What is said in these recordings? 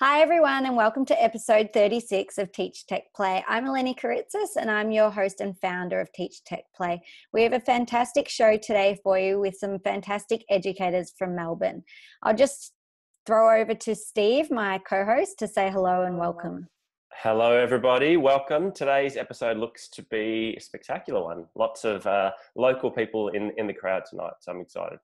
Hi everyone and welcome to episode 36 of Teach Tech Play. I'm Eleni Karitzis and I'm your host and founder of Teach Tech Play. We have a fantastic show today for you with some fantastic educators from Melbourne. I'll just throw over to Steve, my co-host, to say hello and welcome. Hello everybody, welcome. Today's episode looks to be a spectacular one. Lots of local people in the crowd tonight, so I'm excited.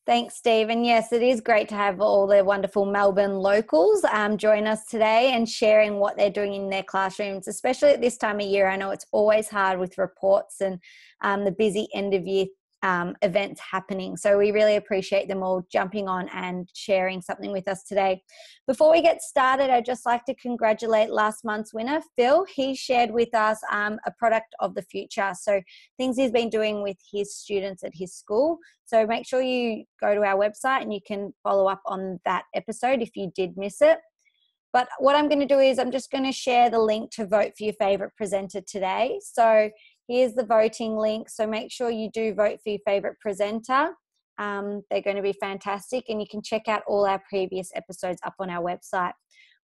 Thanks, Steve. And yes, it is great to have all the wonderful Melbourne locals join us today and sharing what they're doing in their classrooms, especially at this time of year. I know it's always hard with reports and the busy end of year events happening. So we really appreciate them all jumping on and sharing something with us today. Before we get started, I'd just like to congratulate last month's winner, Phil. He shared with us a product of the future. So things he's been doing with his students at his school. So make sure you go to our website and you can follow up on that episode if you did miss it. But what I'm going to do is I'm just going to share the link to vote for your favourite presenter today. So here's the voting link. So make sure you do vote for your favourite presenter. They're going to be fantastic and you can check out all our previous episodes up on our website.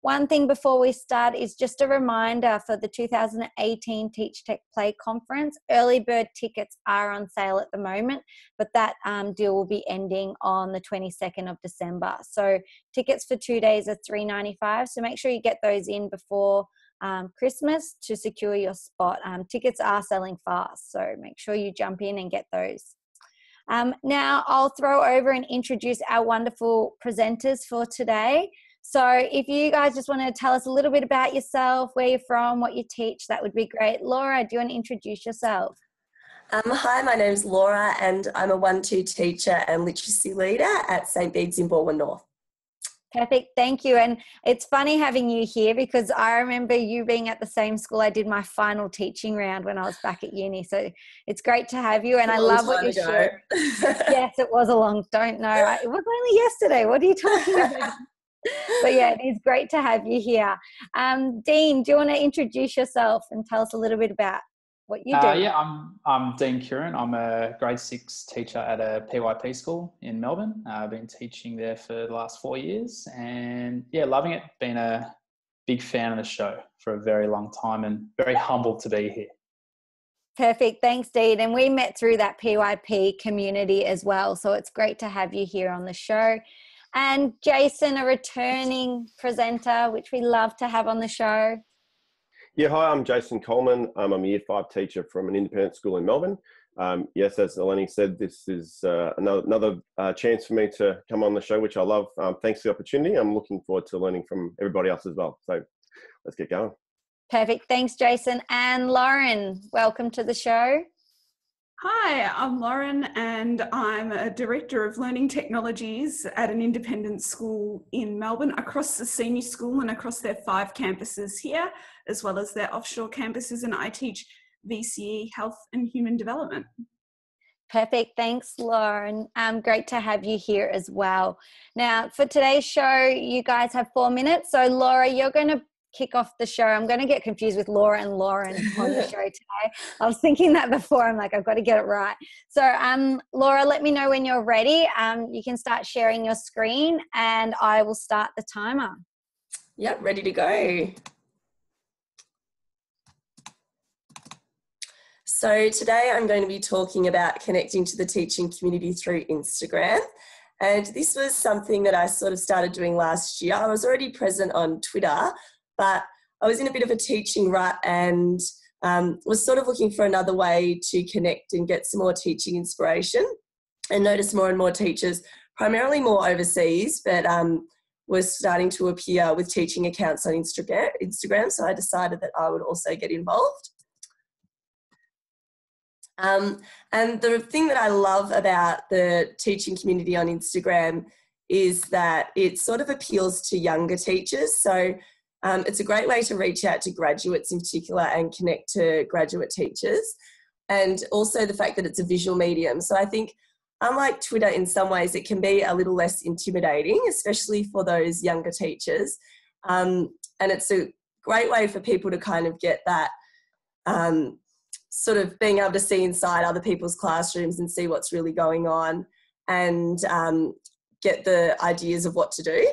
One thing before we start is just a reminder for the 2018 Teach Tech Play conference. Early bird tickets are on sale at the moment, but that deal will be ending on the 22nd of December. So tickets for 2 days are $3.95. So make sure you get those in before Christmas to secure your spot. Tickets are selling fast, so make sure you jump in and get those. Now I'll throw over and introduce our wonderful presenters for today. So if you guys just want to tell us a little bit about yourself, where you're from, what you teach, that would be great. Laura, do you want to introduce yourself? Hi, my name's Laura and I'm a 1-2 teacher and literacy leader at St. Bede's in Balwyn North. Perfect, thank you. And it's funny having you here because I remember you being at the same school I did my final teaching round when I was back at uni. So it's great to have you and I love what you share. Yes, it was a long, don't know. It was only yesterday. What are you talking about? But yeah, it is great to have you here. Dean, do you want to introduce yourself and tell us a little bit about what you do? Yeah, I'm Dean Kuran. I'm a grade 6 teacher at a PYP school in Melbourne. I've been teaching there for the last 4 years and yeah, loving it. Been a big fan of the show for a very long time and very humbled to be here. Perfect. Thanks, Dean. And we met through that PYP community as well. So it's great to have you here on the show. And Jason, a returning presenter, which we love to have on the show. Yeah, hi, I'm Jason Coleman. I'm a Year 5 teacher from an independent school in Melbourne. Yes, as Eleni said, this is another chance for me to come on the show, which I love. Thanks for the opportunity. I'm looking forward to learning from everybody else as well. So let's get going. Perfect. Thanks, Jason. And Lauren, welcome to the show. Hi, I'm Lauren and I'm a Director of Learning Technologies at an independent school in Melbourne, across the senior school and across their 5 campuses here, as well as their offshore campuses, and I teach VCE, Health and Human Development. Perfect. Thanks, Lauren. Great to have you here as well. Now, for today's show, you guys have 4 minutes. So, Laura, you're going to kick off the show. I'm going to get confused with Laura and Lauren on the show today. I was thinking that before. I'm like, I've got to get it right. So Laura, let me know when you're ready. You can start sharing your screen and I will start the timer. Yep, ready to go. So today I'm going to be talking about connecting to the teaching community through Instagram. And this was something that I sort of started doing last year. I was already present on Twitter, but I was in a bit of a teaching rut and was sort of looking for another way to connect and get some more teaching inspiration, and noticed more and more teachers, primarily more overseas, but was starting to appear with teaching accounts on Instagram. So I decided that I would also get involved. And the thing that I love about the teaching community on Instagram is that it sort of appeals to younger teachers. So it's a great way to reach out to graduates in particular and connect to graduate teachers. And also the fact that it's a visual medium. So I think unlike Twitter, in some ways, it can be a little less intimidating, especially for those younger teachers. And it's a great way for people to kind of get that sort of being able to see inside other people's classrooms and see what's really going on and get the ideas of what to do.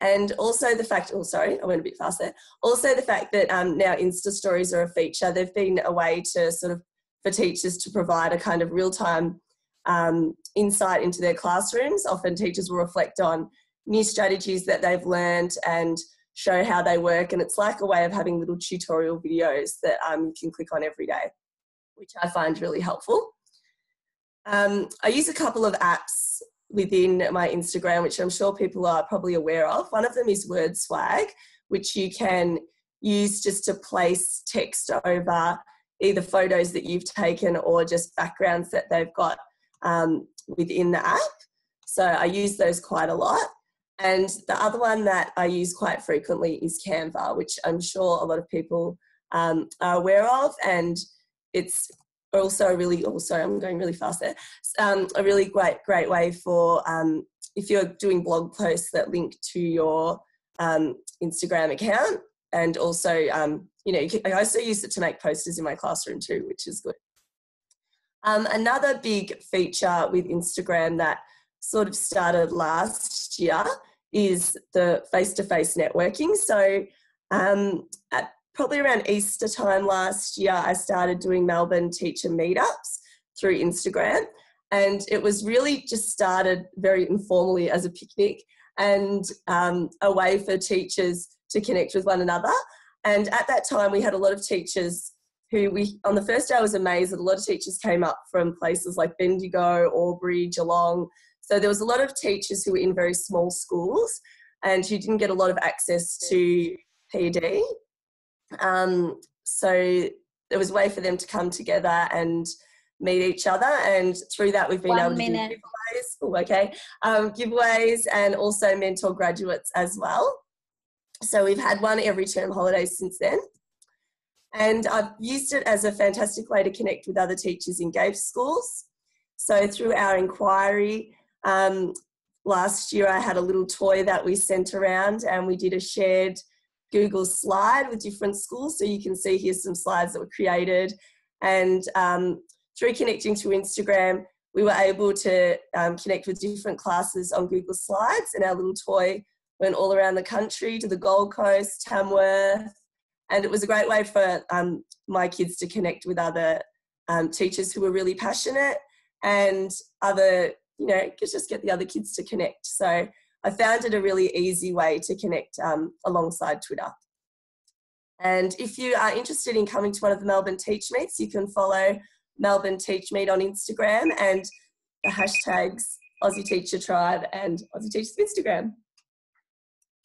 And also the fact, I went a bit fast there. Also the fact that now Insta stories are a feature. They've been a way to sort of, for teachers to provide a kind of real-time insight into their classrooms. Often teachers will reflect on new strategies that they've learned and show how they work. And it's like a way of having little tutorial videos that you can click on every day, which I find really helpful. I use a couple of apps within my Instagram, which I'm sure people are probably aware of. One of them is Word Swag, which you can use just to place text over either photos that you've taken or just backgrounds that they've got within the app. So I use those quite a lot. And the other one that I use quite frequently is Canva, which I'm sure a lot of people are aware of. And it's also I'm going really fast there, a really great way for if you're doing blog posts that link to your Instagram account. And also, I also use it to make posters in my classroom too, which is good. Another big feature with Instagram that sort of started last year is the face-to-face networking. So at probably around Easter time last year, I started doing Melbourne teacher meetups through Instagram. And it was really just started very informally as a picnic and a way for teachers to connect with one another. And at that time, we had a lot of teachers who on the first day I was amazed that a lot of teachers came up from places like Bendigo, Albury, Geelong. So there was a lot of teachers who were in very small schools and who didn't get a lot of access to PD. So there was a way for them to come together and meet each other, and through that we've been able to do giveaways. Giveaways and also mentor graduates as well. So we've had one every term holidays since then. And I've used it as a fantastic way to connect with other teachers in GAFE schools. So through our inquiry, last year I had a little toy that we sent around and we did a shared Google slide with different schools. So you can see here's some slides that were created. And through connecting to Instagram, we were able to connect with different classes on Google Slides, and our little toy went all around the country to the Gold Coast, Tamworth, and it was a great way for my kids to connect with other teachers who were really passionate and other, just get the other kids to connect. So I found it a really easy way to connect alongside Twitter. And if you are interested in coming to one of the Melbourne Teach Meets, you can follow Melbourne Teach Meet on Instagram and the hashtags Aussie Teacher Tribe and Aussie Teachers Instagram.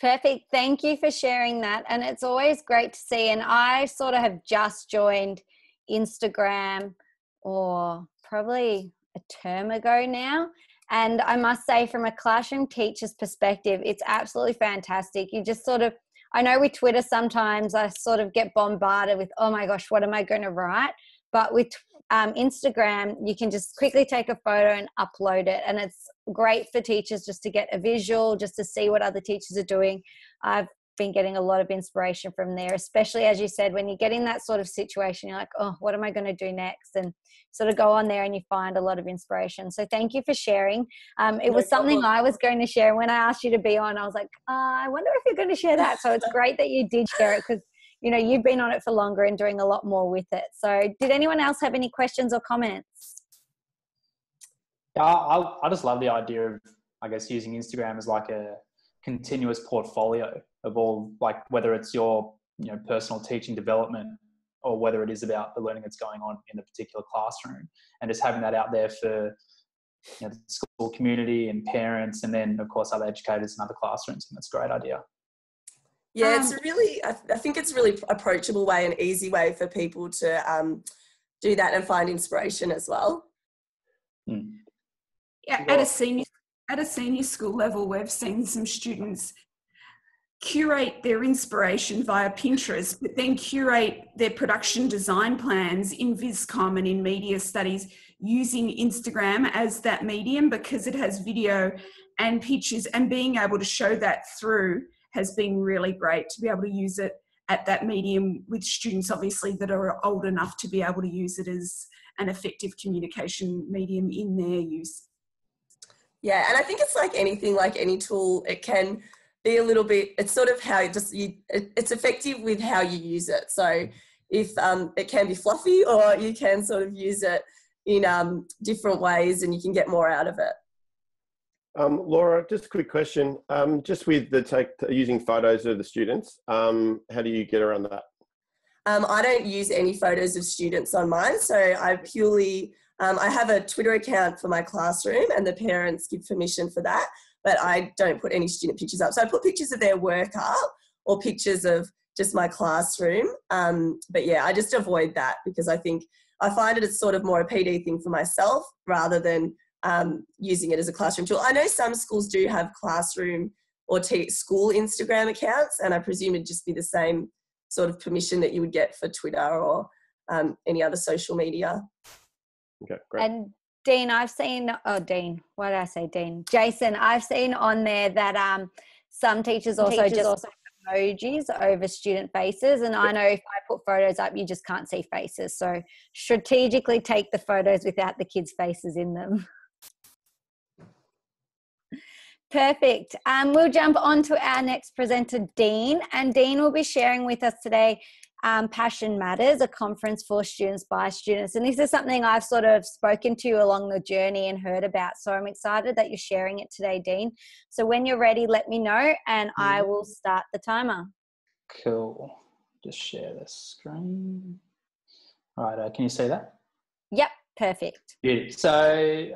Perfect. Thank you for sharing that. And it's always great to see. And I sort of have just joined Instagram or probably a term ago now. And I must say, from a classroom teacher's perspective, it's absolutely fantastic. You just sort of, I know with Twitter sometimes I sort of get bombarded with, oh my gosh, what am I going to write? But with Instagram, you can just quickly take a photo and upload it. And it's great for teachers just to get a visual, just to see what other teachers are doing. I've been getting a lot of inspiration from there, especially as you said, when you get in that sort of situation, you're like, oh, what am I going to do next? And sort of go on there and you find a lot of inspiration. So thank you for sharing. It was something I was going to share. When I asked you to be on, I was like, I wonder if you're going to share that. So it's great that you did share it, because you've been on it for longer and doing a lot more with it. So did anyone else have any questions or comments? Yeah, I just love the idea of, I guess, using Instagram as like a continuous portfolio of all, like whether it's your personal teaching development or whether it is about the learning that's going on in a particular classroom, and just having that out there for the school community and parents, and then of course other educators in other classrooms. And that's a great idea. Yeah, it's I think it's a really approachable way, an easy way for people to do that and find inspiration as well. Yeah, at a senior school level, we've seen some students curate their inspiration via Pinterest, but then curate their production design plans in Viscom and in media studies using Instagram as that medium, because it has video and pictures, and being able to show that through has been really great to be able to use it at that medium with students, obviously, that are old enough to be able to use it as an effective communication medium in their use. Yeah, and I think it's like anything, like any tool, it can be a little bit, it's sort of how it's effective with how you use it. So if it can be fluffy, or you can sort of use it in different ways and you can get more out of it. Laura, just a quick question. Just with the using photos of the students, how do you get around that? I don't use any photos of students on mine. So I purely, I have a Twitter account for my classroom and the parents give permission for that, but I don't put any student pictures up. So I put pictures of their work up or pictures of just my classroom. But yeah, I just avoid that because I find it's sort of more a PD thing for myself rather than using it as a classroom tool. I know some schools do have classroom or school Instagram accounts, and I presume it'd just be the same sort of permission that you would get for Twitter or any other social media. Okay, great. And Dean, I've seen, why did I say Dean? Jason, I've seen on there that some teachers also just emojis over student faces, and I know if I put photos up you just can't see faces, so strategically take the photos without the kids' faces in them. Perfect. We'll jump on to our next presenter, Dean, and Dean will be sharing with us today Passion Matters, a conference for students by students, and this is something I've sort of spoken to along the journey and heard about, so I'm excited that you're sharing it today, Dean. So when you're ready, let me know and I will start the timer. Cool. Just share the screen. All right, can you see that? Yep, perfect. Yeah. So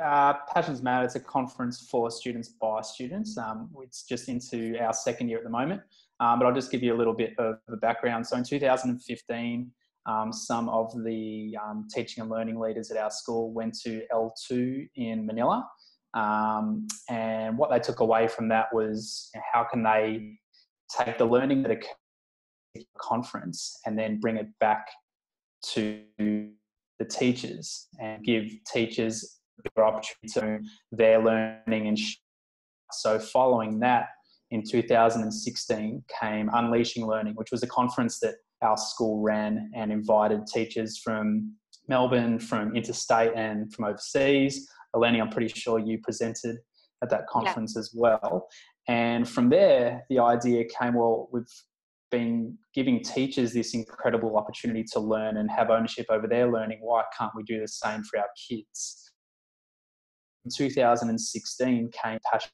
Passions Matter, it's a conference for students by students. It's just into our second year at the moment. But I'll just give you a little bit of the background. So in 2015, some of the teaching and learning leaders at our school went to L2 in Manila. And what they took away from that was how can they take the learning that occurred at a conference and then bring it back to the teachers and give teachers a bigger opportunity to their learning. And so following that, in 2016 came Unleashing Learning, which was a conference that our school ran and invited teachers from Melbourne, from interstate and from overseas. Eleni, I'm pretty sure you presented at that conference as well. And from there, the idea came, well, we've been giving teachers this incredible opportunity to learn and have ownership over their learning. Why can't we do the same for our kids? In 2016 came Passion,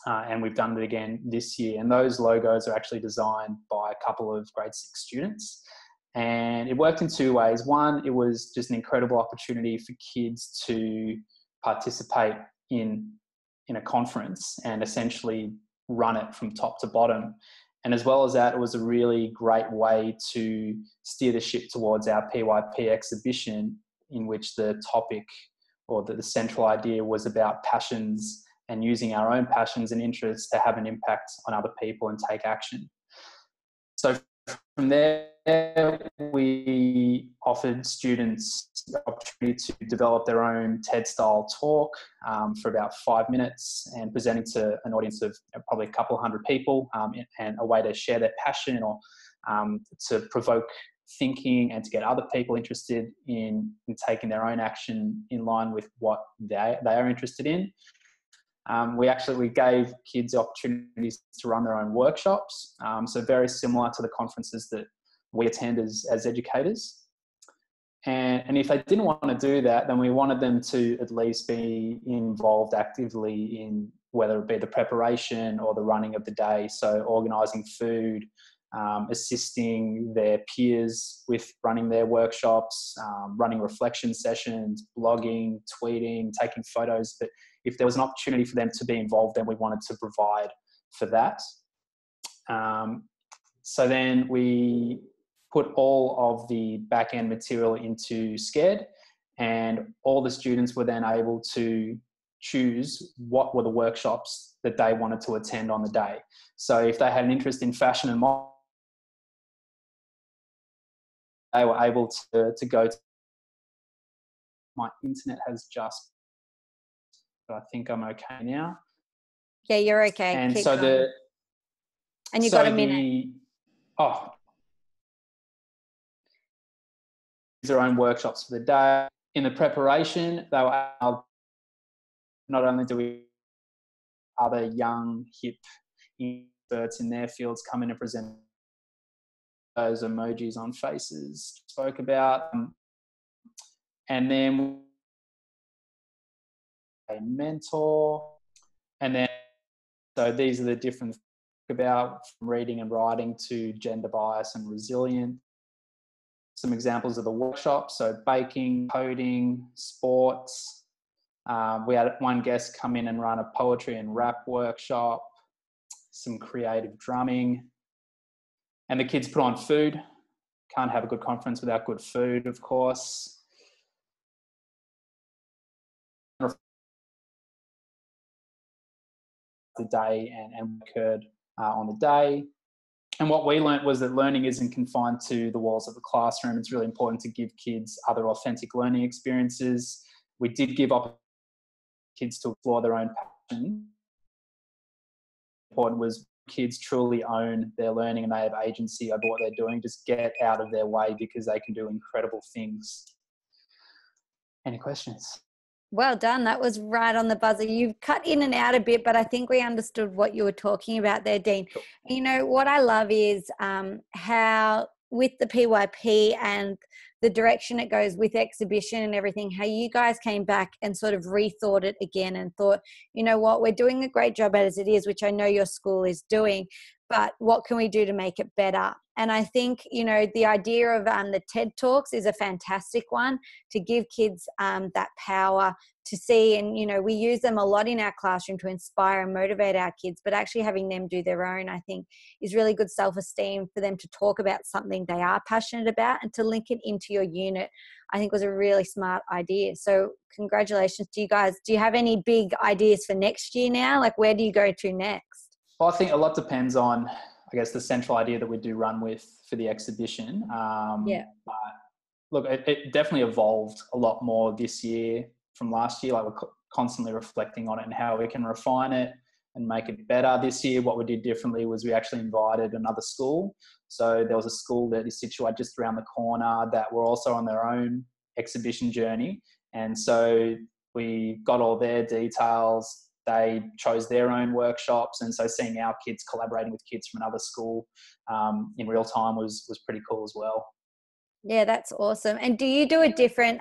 and we've done it again this year. And those logos are actually designed by a couple of grade 6 students. And it worked in two ways. One, it was just an incredible opportunity for kids to participate in a conference and essentially run it from top to bottom. And as well as that, it was a really great way to steer the ship towards our PYP exhibition, in which the topic or the central idea was about passions and using our own passions and interests to have an impact on other people and take action. So from there, we offered students the opportunity to develop their own TED-style talk for about 5 minutes and presenting to an audience of probably a couple hundred people, and a way to share their passion or to provoke thinking and to get other people interested in taking their own action in line with what they are interested in. We gave kids opportunities to run their own workshops, so very similar to the conferences that we attend as educators. And if they didn't want to do that, then we wanted them to at least be involved actively in whether it be the preparation or the running of the day, so organising food, assisting their peers with running their workshops, running reflection sessions, blogging, tweeting, taking photos. But if there was an opportunity for them to be involved, then we wanted to provide for that. So then we put all of the back-end material into Scared, and all the students were then able to choose what were the workshops that they wanted to attend on the day. So if they had an interest in fashion and model, they were able to go to... My internet has just... but I think I'm okay now. Yeah, you're okay. And keep so going. And you've got a minute. Their own workshops for the day. In the preparation, they were able, not only do we other young, hip experts in their fields come in and present those emojis on faces spoke about. And then a mentor. And then, so these are the different things about from reading and writing to gender bias and resilience. Some examples of the workshops, so baking, coding, sports. We had one guest come in and run a poetry and rap workshop, some creative drumming. And the kids put on food. Can't have a good conference without good food, of course. The day and occurred on the day. And what we learnt was that learning isn't confined to the walls of the classroom. It's really important to give kids other authentic learning experiences. We did give kids to explore their own passion. Important was kids truly own their learning and they have agency over what they're doing. Just get out of their way because they can do incredible things. Any questions? Well done. That was right on the buzzer. You've cut in and out a bit, but I think we understood what you were talking about there, Dean. Sure. You know, what I love is how with the PYP and the direction it goes with exhibition and everything, how you guys came back and sort of rethought it again and thought, you know what, we're doing a great job as it is, which I know your school is doing, but what can we do to make it better? And I think, you know, the idea of the TED Talks is a fantastic one to give kids that power to see. And, you know, we use them a lot in our classroom to inspire and motivate our kids, but actually having them do their own, I think, is really good self-esteem for them to talk about something they are passionate about and to link it into your unit, I think was a really smart idea. So congratulations to you guys. Do you have any big ideas for next year now? Like, where do you go to next? Well, I think a lot depends on, I guess, the central idea that we do run with for the exhibition. Yeah. But look, it definitely evolved a lot more this year from last year. Like, we're constantly reflecting on it and how we can refine it and make it better. This year, what we did differently was we actually invited another school. So there was a school that is situated just around the corner that were also on their own exhibition journey. And so we got all their details. They chose their own workshops. And so seeing our kids collaborating with kids from another school in real time was pretty cool as well. Yeah, that's awesome. And do you do a different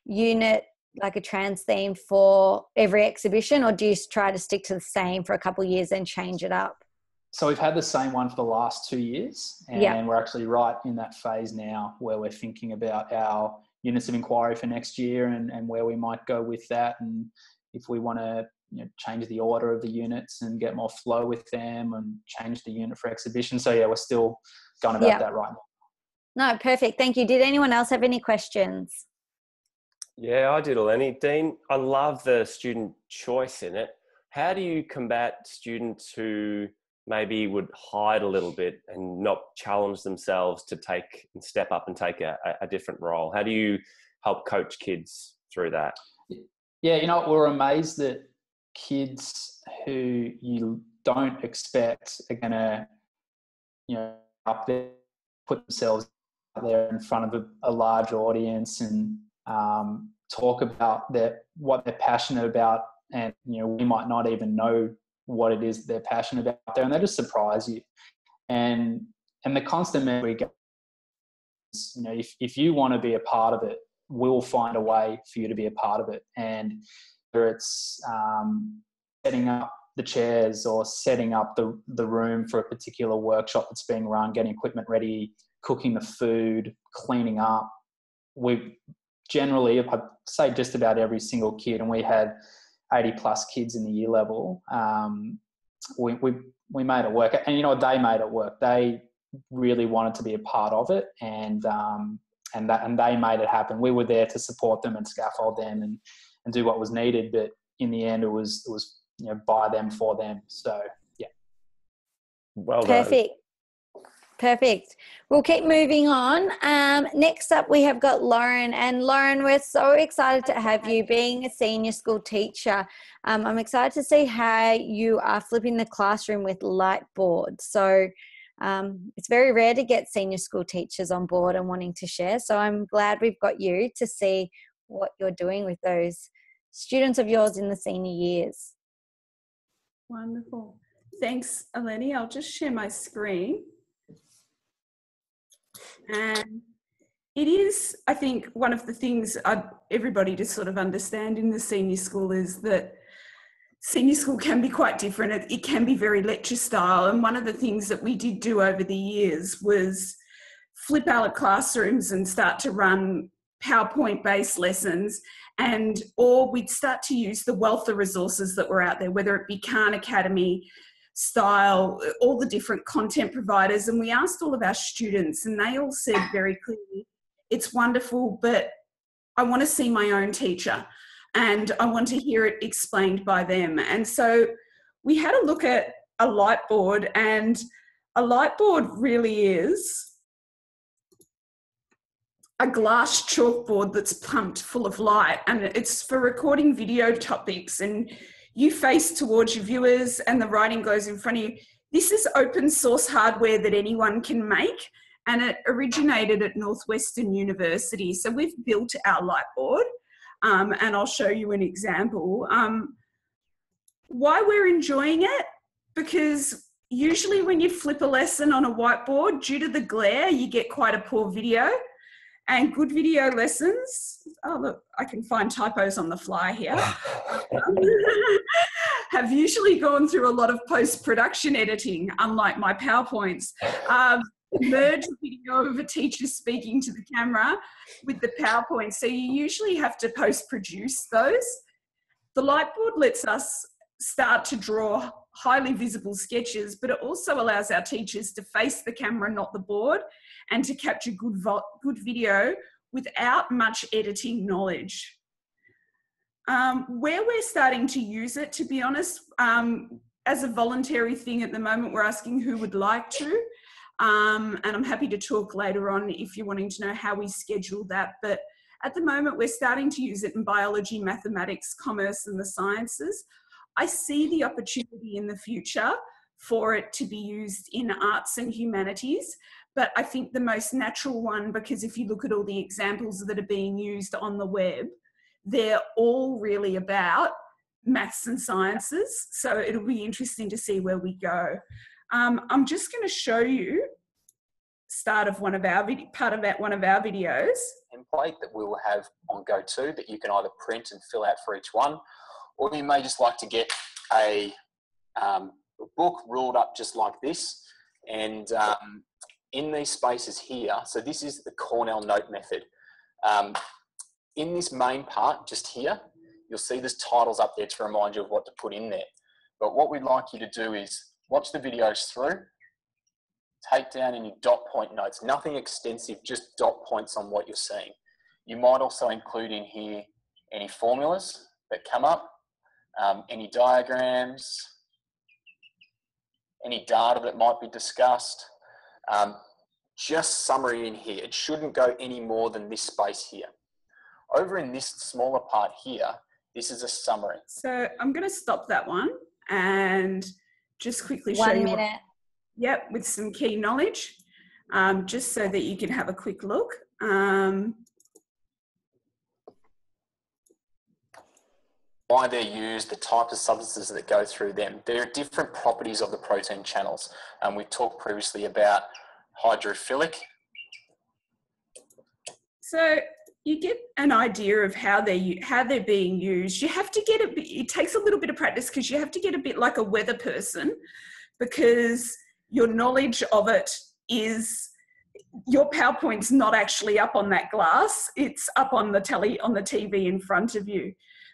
unit, like a trans theme for every exhibition, or do you try to stick to the same for a couple of years and change it up? So we've had the same one for the last 2 years, and we're actually right in that phase now where we're thinking about our units of inquiry for next year and where we might go with that, and if we want to change the order of the units and get more flow with them and change the unit for exhibition. So yeah, we're still going about that right now. No, perfect. Thank you. Did anyone else have any questions? Yeah, I did, Eleni. Dean, I love the student choice in it. How do you combat students who maybe would hide a little bit and not challenge themselves to take and step up and take a different role? How do you help coach kids through that? Yeah, we're amazed that kids who you don't expect are going to, up there, put themselves out there in front of a large audience and talk about what they're passionate about. And, we might not even know what it is that they're passionate about there, and they just surprise you. And the constant memory is, if you want to be a part of it, we'll find a way for you to be a part of it. And whether it's setting up the chairs or setting up the room for a particular workshop that's being run, getting equipment ready, cooking the food, cleaning up, we generally, I'd say just about every single kid, and we had 80 plus kids in the year level, we made it work. And they made it work. They really wanted to be a part of it, and they made it happen. We were there to support them and scaffold them and do what was needed, but in the end it was by them, for them. So yeah. Well done. Perfect. We'll keep moving on. Next up, we have got Lauren. And Lauren, we're so excited to have you being a senior school teacher. I'm excited to see how you are flipping the classroom with Lightboard. So it's very rare to get senior school teachers on board and wanting to share. So I'm glad we've got you to see what you're doing with those students of yours in the senior years. Wonderful. Thanks, Eleni. I'll just share my screen. And it is, I think, one of the things everybody to sort of understand in the senior school is that senior school can be quite different. It can be very lecture style. And one of the things that we did do over the years was flip our classrooms and start to run PowerPoint-based lessons, or we'd start to use the wealth of resources that were out there, whether it be Khan Academy, Style, all the different content providers. And we asked all of our students, and they all said very clearly, it's wonderful, but I want to see my own teacher and I want to hear it explained by them. And so we had a look at a Lightboard, and a Lightboard really is a glass chalkboard that's pumped full of light, and it's for recording video topics, and you face towards your viewers and the writing goes in front of you. This is open source hardware that anyone can make, and it originated at Northwestern University. So we've built our Lightboard, and I'll show you an example. Why we're enjoying it? Because usually when you flip a lesson on a whiteboard, due to the glare, you get quite a poor video. And good video lessons, oh look, I can find typos on the fly here, have usually gone through a lot of post-production editing, unlike my PowerPoints. Merge video of a teacher speaking to the camera with the PowerPoint. So you usually have to post-produce those. The Lightboard lets us start to draw highly visible sketches, but it also allows our teachers to face the camera, not the board, and to capture good video without much editing knowledge. Where we're starting to use it, to be honest, as a voluntary thing at the moment, we're asking who would like to. And I'm happy to talk later on if you're wanting to know how we schedule that. But at the moment, we're starting to use it in biology, mathematics, commerce, and the sciences. I see the opportunity in the future for it to be used in arts and humanities, but I think the most natural one, because if you look at all the examples that are being used on the web, they're all really about maths and sciences. So it'll be interesting to see where we go. I'm just going to show you part of one of our videos. Template that we will have on GoTo that you can either print and fill out for each one, or you may just like to get a book ruled up just like this. And in these spaces here, so this is the Cornell note method. In this main part, just here, you'll see there's titles up there to remind you of what to put in there. But what we'd like you to do is watch the videos through, take down any dot point notes, nothing extensive, just dot points on what you're seeing. You might also include in here any formulas that come up, any diagrams, any data that might be discussed. Just summary in here. It shouldn't go any more than this space here. Over in this smaller part here, this is a summary. So I'm going to stop that one and just quickly show you. 1 minute. Yep, with some key knowledge, just so that you can have a quick look. Why they're used, the type of substances that go through them. There are different properties of the protein channels. We've talked previously about hydrophilic. So you get an idea of how they're being used. You have to get it takes a little bit of practice, because you have to get a bit like a weather person, because your knowledge of it is, your PowerPoint's not actually up on that glass, it's up on the TV in front of you.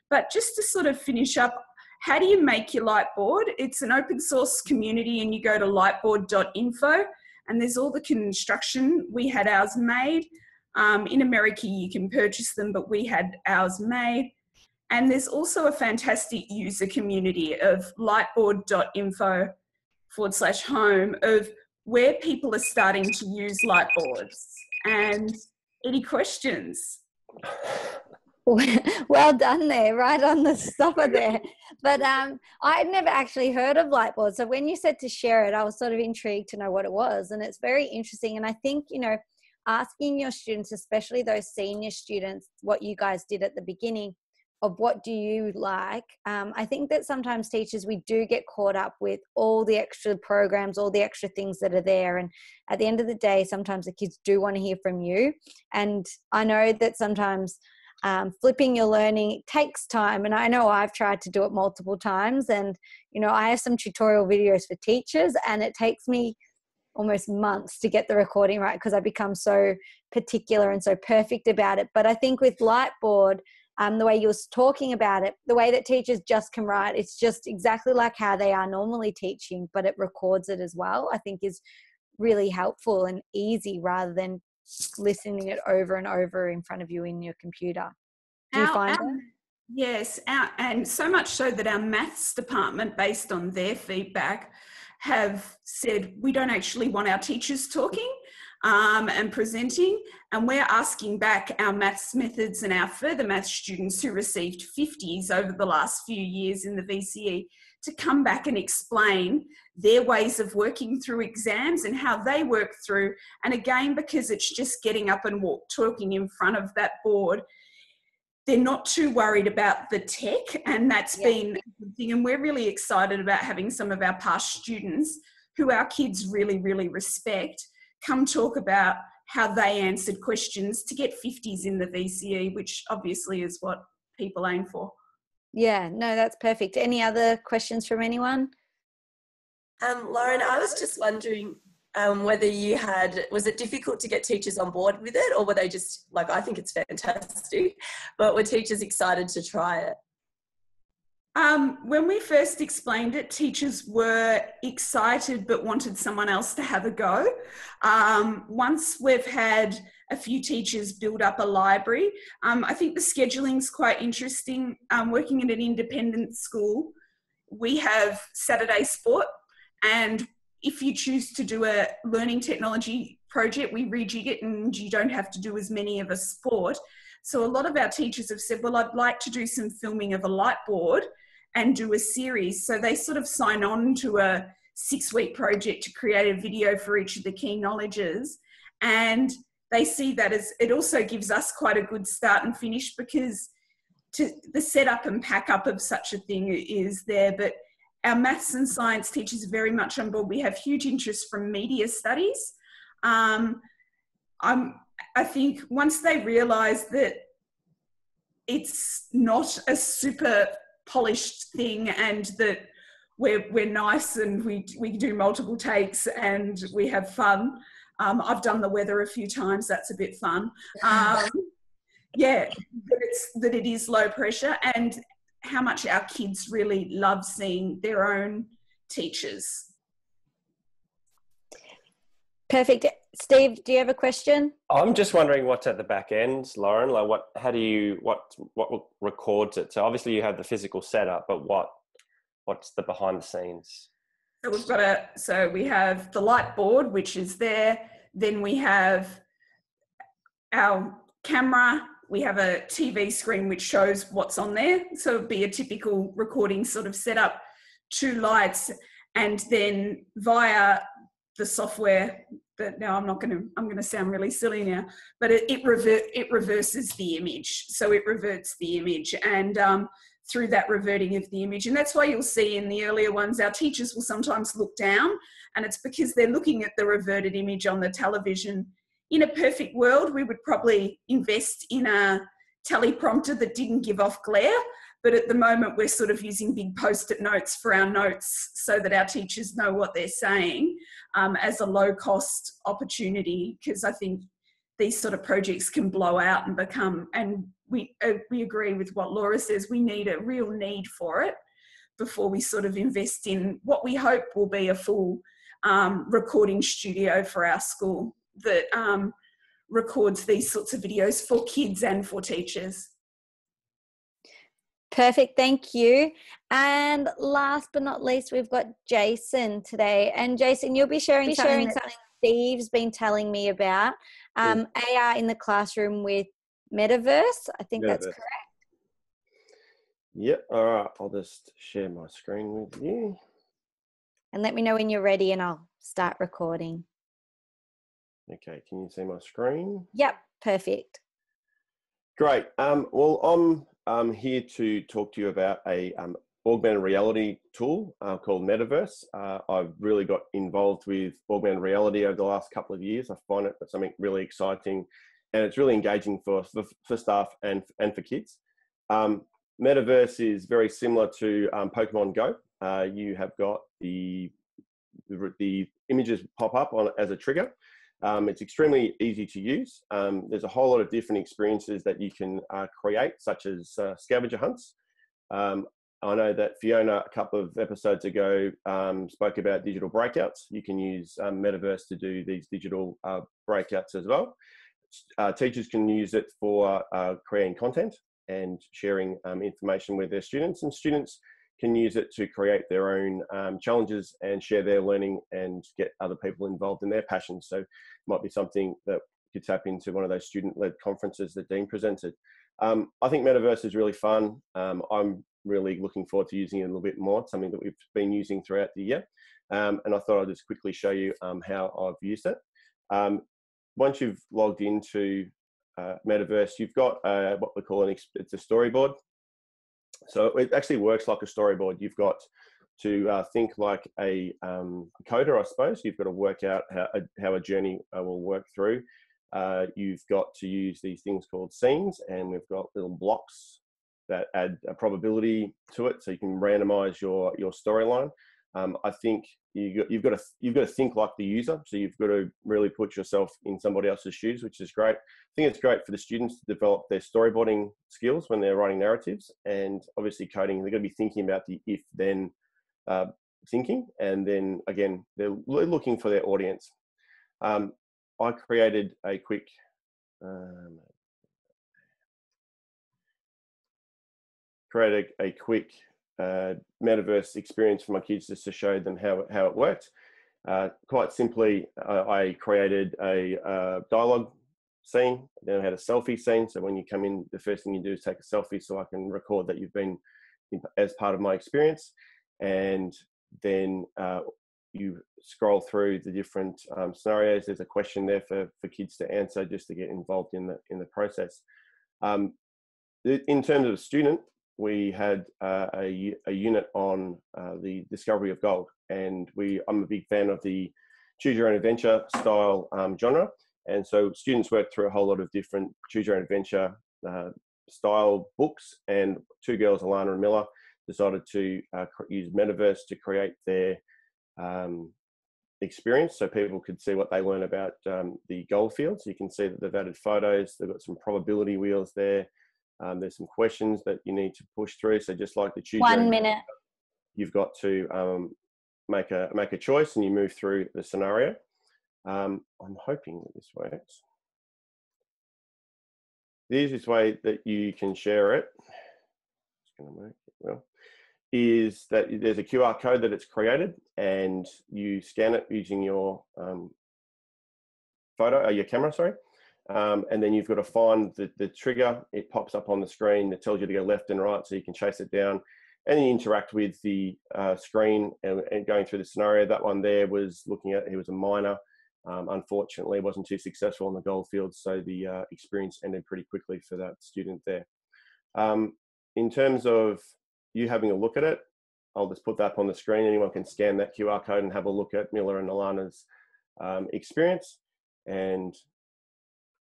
But just to sort of finish up, how do you make your Lightboard? It's an open source community, and you go to lightboard.info, and there's all the construction. We had ours made. In America, you can purchase them, but we had ours made. And there's also a fantastic user community of lightboard.info/home of where people are starting to use Lightboards. And any questions? Well done there, right on the stopper there. But I'd never actually heard of Lightboard. So when you said to share it, I was sort of intrigued to know what it was. And it's very interesting. and I think, asking your students, especially those senior students, what you guys did at the beginning, of what do you like. I think that sometimes teachers, we do get caught up with all the extra programs, all the extra things that are there. And at the end of the day, sometimes the kids do want to hear from you. And I know that sometimes flipping your learning takes time. And I know I've tried to do it multiple times. And, you know, I have some tutorial videos for teachers, and it takes me almost months to get the recording right because I become so particular and so perfect about it. But I think with Lightboard, the way you're talking about it, the way that teachers just can write, it's just exactly like how they are normally teaching, but it records it as well, I think is really helpful and easy rather than listening it over and over in front of you in your computer. Do you find that? Yes, and so much so that our maths department, based on their feedback, have said we don't actually want our teachers talking and presenting, and we're asking back our maths methods and our further maths students who received 50s over the last few years in the VCE to come back and explain their ways of working through exams and how they work through. And again, because it's just getting up and talking in front of that board, they're not too worried about the tech, and that's been a good thing. And we're really excited about having some of our past students who our kids really, really respect come talk about how they answered questions to get 50s in the VCE, which obviously is what people aim for. Yeah, no, that's perfect. Any other questions from anyone? Lauren, I was just wondering whether you was it difficult to get teachers on board with it, or were they just like, I think it's fantastic, but were teachers excited to try it? When we first explained it, teachers were excited but wanted someone else to have a go. Once we've had a few teachers build up a library, I think the scheduling's quite interesting. Working in an independent school, we have Saturday sport, and if you choose to do a learning technology project, we rejig it and you don't have to do as many of a sport. So a lot of our teachers have said, well, I'd like to do some filming of a Lightboard and do a series. So they sort of sign on to a 6-week project to create a video for each of the key knowledges. And they see that as, it also gives us quite a good start and finish, because the setup and pack up of such a thing is there. But our maths and science teachers are very much on board. We have huge interest from media studies. I think once they realise that it's not a super polished thing and that we're nice and we do multiple takes and we have fun. I've done the weather a few times. That's a bit fun. Yeah, that it is low pressure, and how much our kids really love seeing their own teachers. Perfect. Steve, do you have a question? I'm just wondering what's at the back end, Lauren. Like, what records it? So obviously you have the physical setup, but what's the behind the scenes? So we have the Lightboard, which is there. Then we have our camera. We have a TV screen which shows what's on there. So it'd be a typical recording sort of setup, 2 lights, and then via the software that now I'm going to sound really silly now, but it reverses the image. So it reverts the image, and through that reverting of the image. And that's why you'll see in the earlier ones, our teachers will sometimes look down, and it's because they're looking at the reverted image on the television. In a perfect world, we would probably invest in a teleprompter that didn't give off glare. But at the moment, we're sort of using big post-it notes for our notes so that our teachers know what they're saying, as a low-cost opportunity, because I think these sort of projects can blow out and become, and we agree with what Laura says, we need a real need for it before we sort of invest in what we hope will be a full recording studio for our school that records these sorts of videos for kids and for teachers. Perfect, thank you. And last but not least, we've got Jason today. And Jason, you'll be sharing something Steve's been telling me about, AR in the classroom with Metaverse. I think that's correct. Yep, all right, I'll just share my screen with you. And let me know when you're ready and I'll start recording. Okay, can you see my screen? Yep, perfect. Great. Well, I'm I'm here to talk to you about a augmented reality tool called Metaverse. I've really got involved with augmented reality over the last couple of years. I find it something really exciting, and it's really engaging for staff and for kids. Metaverse is very similar to Pokemon Go. You have got the images pop up on as a trigger. It's extremely easy to use. There's a whole lot of different experiences that you can create, such as scavenger hunts. I know that Fiona, a couple of episodes ago, spoke about digital breakouts. You can use Metaverse to do these digital breakouts as well. Teachers can use it for creating content and sharing information with their students, and students can use it to create their own challenges and share their learning and get other people involved in their passions. So it might be something that you could tap into one of those student-led conferences that Dean presented. I think Metaverse is really fun. I'm really looking forward to using it a little bit more. It's something that we've been using throughout the year. And I thought I'd just quickly show you how I've used it. Once you've logged into Metaverse, you've got what we call it's a storyboard. So it actually works like a storyboard. You've got to think like a coder, I suppose. You've got to work out how a journey will work through. You've got to use these things called scenes, and we've got little blocks that add a probability to it, so you can randomize your storyline. I think you've got to think like the user, so you've got to really put yourself in somebody else's shoes, which is great. I think it's great for the students to develop their storyboarding skills when they're writing narratives, and obviously coding. They're going to be thinking about the if-then thinking, and then again they're looking for their audience. I created a quick Metaverse experience for my kids, just to show them how it worked. Quite simply, I created a dialogue scene, then I had a selfie scene. So when you come in, the first thing you do is take a selfie so I can record that you've been as part of my experience. And then you scroll through the different scenarios. There's a question there for kids to answer, just to get involved in the process. In terms of a student, we had a unit on the discovery of gold, and I'm a big fan of the choose your own adventure style genre, and so students worked through a whole lot of different choose your own adventure style books, and two girls, Alana and Miller, decided to use Metaverse to create their experience, so people could see what they learn about the gold fields. You can see that they've added photos, they've got some probability wheels there. There's some questions that you need to push through. So just like the choose 1 minute, you've got to make a choice, and you move through the scenario. I'm hoping that this works. The easiest way that you can share it, just going to make it well, is that there's a QR code that it's created, and you scan it using your your camera, sorry. And then you've got to find the trigger. It pops up on the screen that tells you to go left and right, so you can chase it down, and then you interact with the screen and going through the scenario. That one there was looking at, he was a miner. Unfortunately, wasn't too successful in the gold field, so the experience ended pretty quickly for that student there. In terms of you having a look at it, I'll just put that up on the screen. Anyone can scan that QR code and have a look at Miller and Alana's experience, and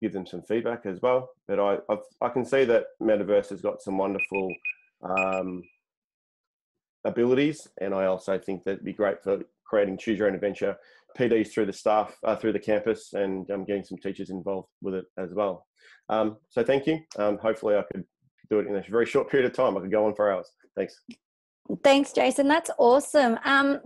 give them some feedback as well. But I can see that Metaverse has got some wonderful abilities, and I also think that it'd be great for creating choose your own adventure PDs through the staff, through the campus, and getting some teachers involved with it as well. So thank you. Hopefully I could do it in a very short period of time. I could go on for hours. Thanks. Thanks, Jason. That's awesome.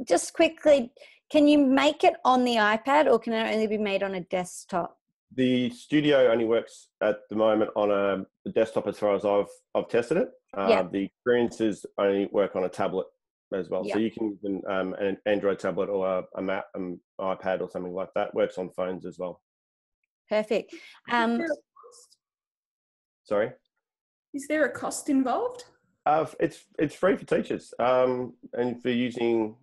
Just quickly, can you make it on the iPad, or can it only be made on a desktop? The studio only works at the moment on a desktop as far as I've tested it. The experiences only work on a tablet as well. So you can use an Android tablet or an iPad or something like that. Works on phones as well. Perfect. Sorry? Is there a cost involved? It's free for teachers and for using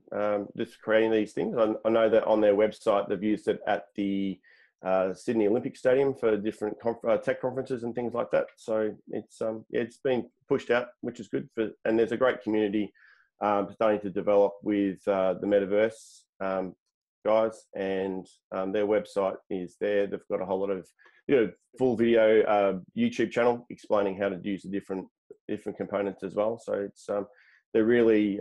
just creating these things. I know that on their website they've used it at the Sydney Olympic Stadium for different tech conferences and things like that. So it's been pushed out, which is good. And there's a great community starting to develop with the Metaverse guys, and their website is there. They've got a whole lot of full video YouTube channel explaining how to use the different components as well. So it's they're really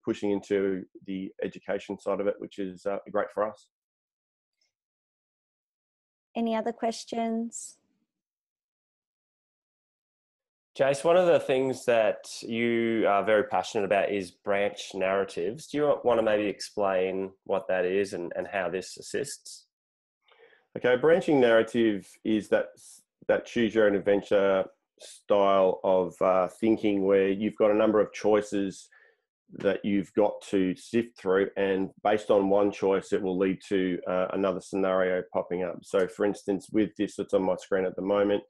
pushing into the education side of it, which is great for us. Any other questions? Jace, one of the things that you are very passionate about is branch narratives. Do you want to maybe explain what that is and how this assists? Okay, branching narrative is that choose your own adventure style of thinking, where you've got a number of choices that you've got to sift through, and based on one choice, it will lead to another scenario popping up. So for instance, with this that's on my screen at the moment,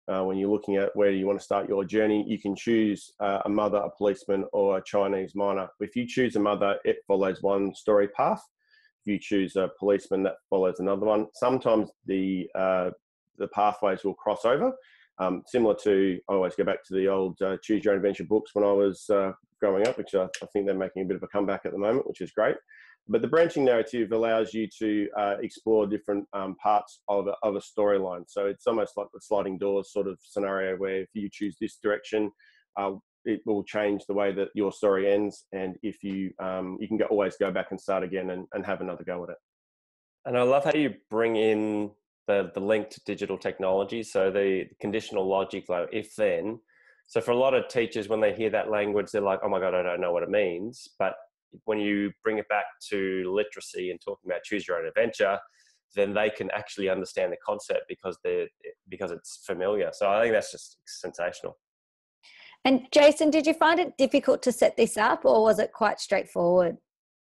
when you're looking at where you want to start your journey, you can choose a mother, a policeman, or a Chinese miner. If you choose a mother, it follows one story path. If you choose a policeman, that follows another one. Sometimes the pathways will cross over. Similar to, I always go back to the old Choose Your Own Adventure books when I was growing up, which I think they're making a bit of a comeback at the moment, which is great. But the branching narrative allows you to explore different parts of a storyline. So it's almost like the sliding doors sort of scenario, where if you choose this direction, it will change the way that your story ends. And if you can always go back and start again and have another go at it. And I love how you bring in the link to digital technology. So the conditional logic, like if then. So for a lot of teachers, when they hear that language, they're like, oh my God, I don't know what it means. But when you bring it back to literacy and talking about choose your own adventure, then they can actually understand the concept because it's familiar. So I think that's just sensational. And Jason, did you find it difficult to set this up, or was it quite straightforward?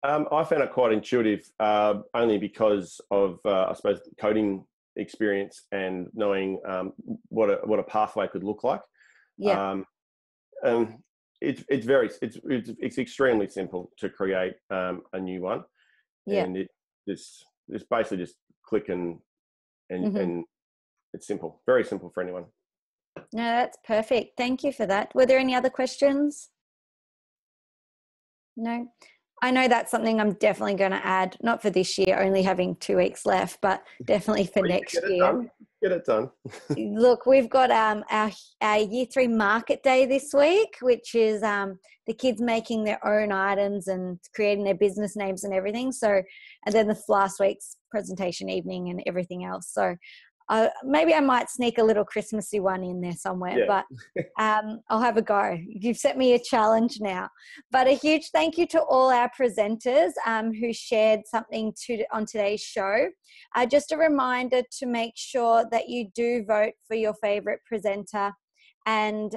I found it quite intuitive, only because of, I suppose, coding experience and knowing what a pathway could look like. Yeah. It's extremely simple to create a new one. Yeah. And it's basically just click and it's simple, very simple for anyone. No, that's perfect. Thank you for that. Were there any other questions? No. I know that's something I'm definitely going to add, not for this year, only having 2 weeks left, but definitely for next year. Get it done. Look, we've got our Year 3 market day this week, which is the kids making their own items and creating their business names and everything. So, and then the last week's presentation evening and everything else. So maybe I might sneak a little Christmassy one in there somewhere, but I'll have a go. You've set me a challenge now. But a huge thank you to all our presenters who shared something on today's show. Just a reminder to make sure that you do vote for your favourite presenter, and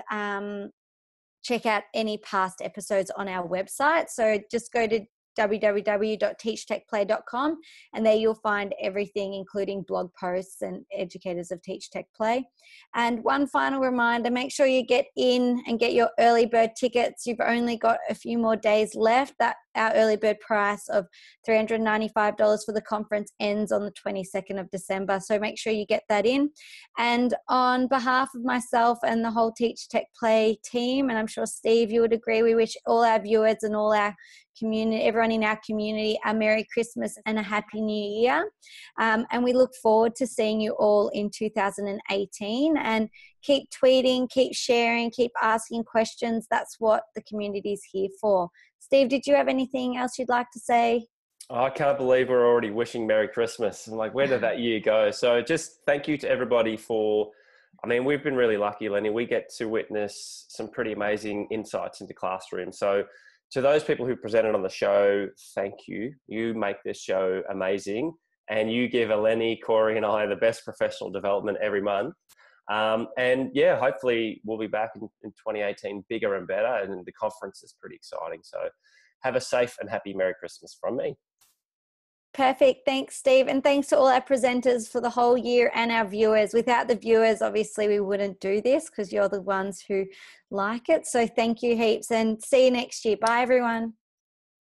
check out any past episodes on our website. So just go to www.teachtechplay.com, and there you'll find everything, including blog posts and educators of Teach Tech Play. And one final reminder, make sure you get in and get your early bird tickets. You've only got a few more days left. That our early bird price of $395 for the conference ends on the 22nd of December. So make sure you get that in. And on behalf of myself and the whole Teach Tech Play team, and I'm sure Steve, you would agree, we wish all our viewers and all our community, everyone in our community, a Merry Christmas and a Happy New Year. And we look forward to seeing you all in 2018. And keep tweeting, keep sharing, keep asking questions. That's what the community is here for. Steve, did you have anything else you'd like to say? Oh, I can't believe we're already wishing Merry Christmas. I'm like, where did that year go? So just thank you to everybody for, I mean, we've been really lucky, Lenny. We get to witness some pretty amazing insights into classrooms. So to those people who presented on the show, thank you. You make this show amazing, and you give Eleni, Corey and I the best professional development every month. And yeah, hopefully we'll be back in 2018 bigger and better, and the conference is pretty exciting. So have a safe and happy Merry Christmas from me. Perfect. Thanks, Steve. And thanks to all our presenters for the whole year and our viewers. Without the viewers, obviously we wouldn't do this because you're the ones who like it. So thank you heaps, and see you next year. Bye, everyone.